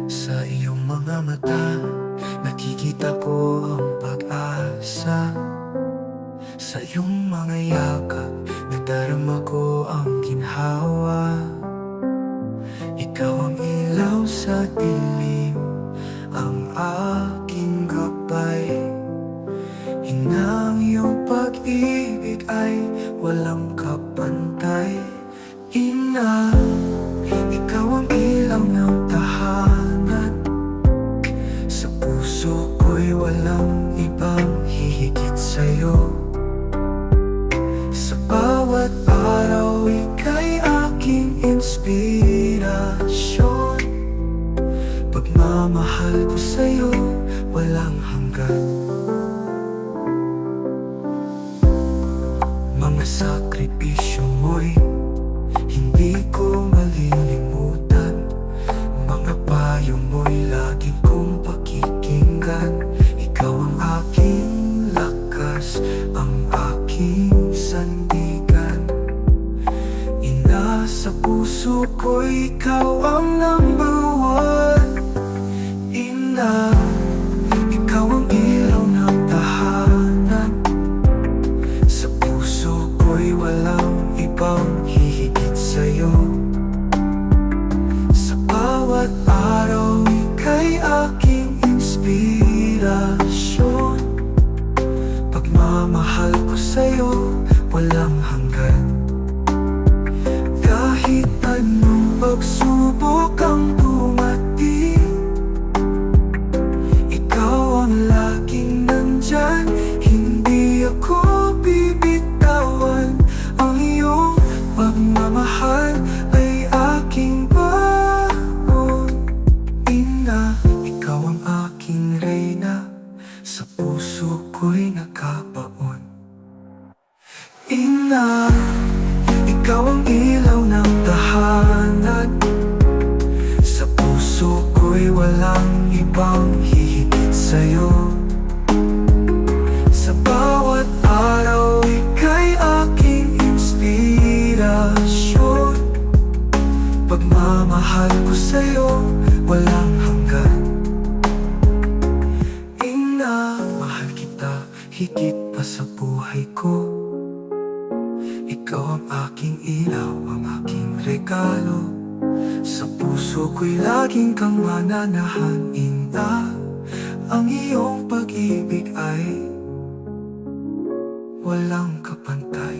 Sa iyong mga mata, nakikita ko ang pag-asa. Sa iyong mga yakap, nadarama ko ang ginhawa. Ikaw ang ilaw sa dilim, ang aking gabay. Inang iyong pag-ibig ay walang kapantay. Ina, ikaw ang ilaw ng tahanan. Sa puso ko'y walang ibang hihigit sa'yo. Sa bawat araw, ika'y aking inspirasyon. Pagmamahal ko sa'yo, walang hanggan. Mga sakripisyo mo'y hindi ko malilimutan. Mga payo mo'y lagi kong pakikinggan. Ikaw ang aking lakas, ang aking sandigan. Ina, sa puso ko'y ikaw ang number one. Ina, ikaw ang ilaw ng tahanan. Sa puso ko'y walang ibang hihigit sa'yo. Sa bawat araw, ika'y aking inspirasyon. Pagmamahal ko sa'yo, walang hanggan. Kahit anong pagsubok ang dumating, ikaw ang laging nandyan. Hindi ako bibitawan. Ang iyong pagmamahal ay aking baon. Ina, ikaw ang aking reyna. Sa puso ko'y nakabaon. Ina, ikaw ang ilaw ng tahanan. Sa puso ko'y walang ibang hihigit sa'yo. Sa bawat araw, ika'y aking inspirasyon. Pagmamahal ko sa'yo, walang hanggan. Ina, mahal kita higit pa sa buhay ko. Ikaw ang aking ilaw, ang aking regalo. Sa puso ko'y laging kang mananahan. Ina, ang iyong pag-ibig ay walang kapantay.